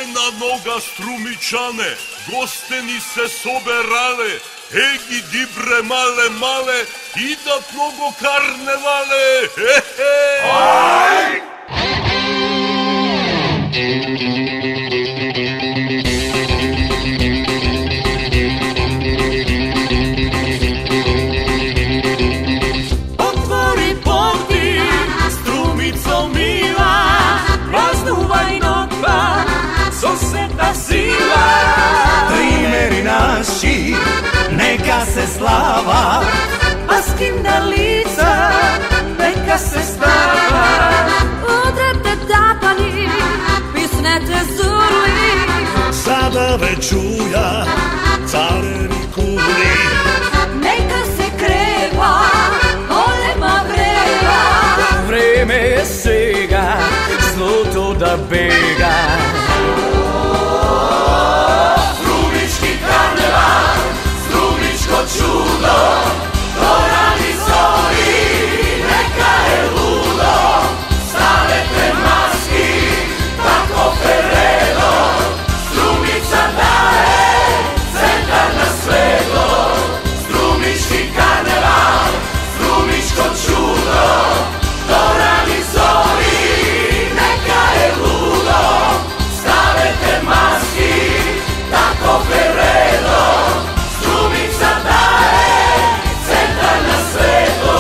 Ајна нога струмичане, гостени се соберале, еги дибре мале, идат много карневале. Ај! Отвори порти, струмицо мила, празнувај нотва со сета сила. Примери наши, нека се слава, а скиндалица, нека се става. Удрете тапани, писнете зурли, сада ве чуја царени кули. нека се крева, голема врева. Време е сега, злото да бега. Струмички карневал, струмичко чудо, горани зори, нека е лудо. Ставете маски, тако передо, струмица дае центар на свето. Струмички карневал, струмичко чудо, горани зори, нека е лудо. Ставете маски, тако передо, струмица дае центар на свето.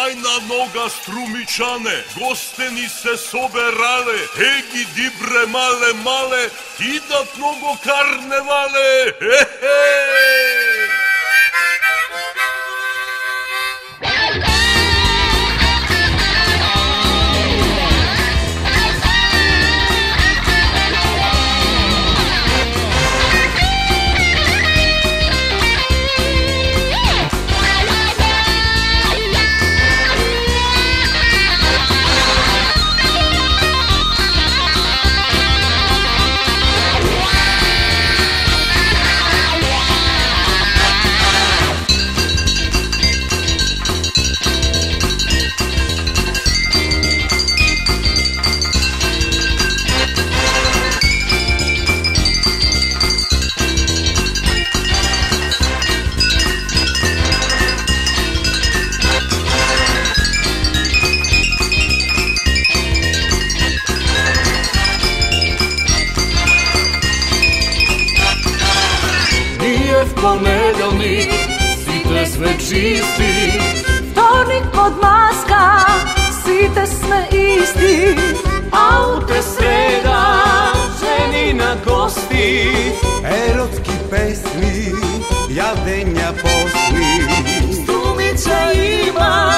Ајна нога струмичане, гостени се соберале, еги дибре мале, идат много карневале. Понеделник, сите сме чисти. Вторник под маска, сите сме исти. А утре среда, жени на гости. Еротски песни, јадења после. Струмица има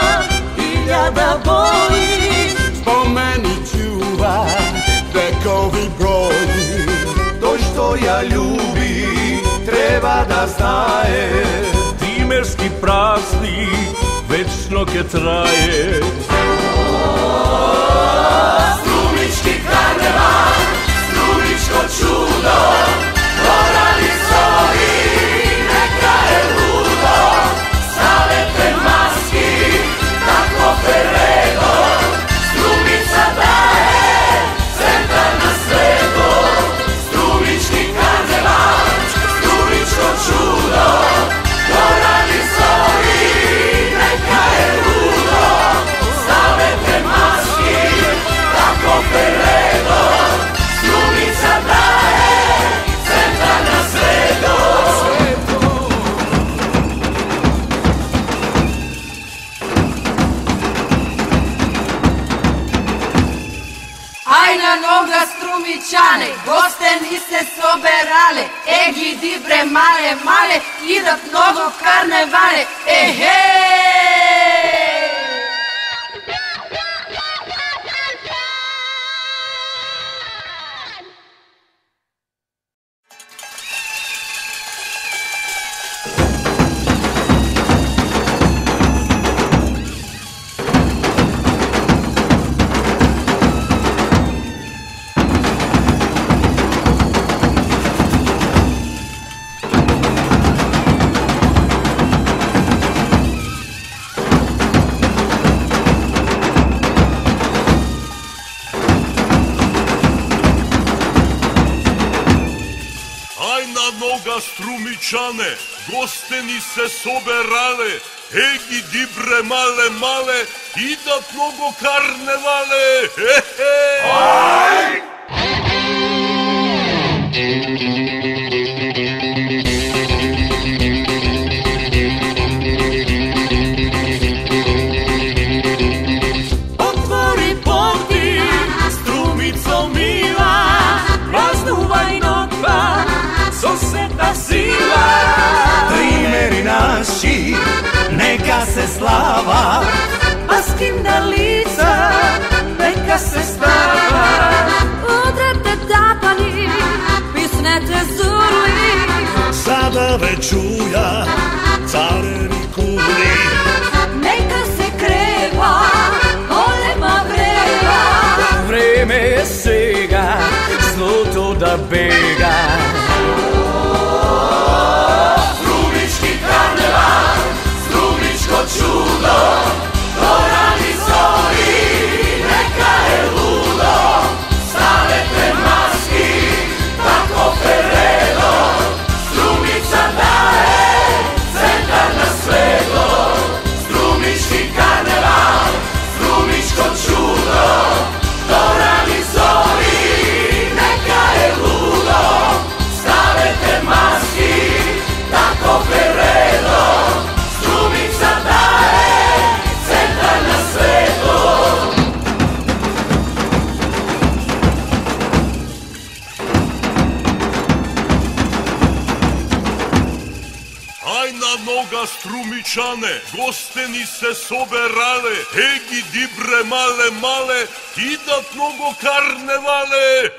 илјада бои, Спомени чува векови број. Тој што ја љуби, треба да знае. Димерски празник вечно ќе трае. Струмички карневал, струмичко чудо, горани зори, нека е лудо. Ставете маски, тако передо, струмица дае центар на свето. Струмички карневал, струмичко чудо, горани зори, нека е лудо. Ставете маски, тако передо, струмица дае центар на свето. Ајна нога струмичане, гостени се соберале, еги дибре мале, идат много карневале. Струмичане, гостени се соберале, еги дибре мале мале, идат много карневале. Ај! Отвори порти, Струмицо мила, празнувај ноќта со сета сила. Примери наши, нека се слава, а скимна лица, нека се става. Удрете тапани, писнете зули, сада ве чуја царени кули. Нека се крева, голема врева. Време е сега, злото да бега. Струмички карневал, струмичко чудо, горани зори, нека е лудо. Ставете маски, тако передо, Струмица дае центар на свето. Струмички карневал, струмичко чудо, горани зори, нека е лудо. Ставете маски, тако передо, Струмица дае центар на свето. Ај на нога, Струмичане, гостени се соберале, еги дибре мале мале, идат много карневале.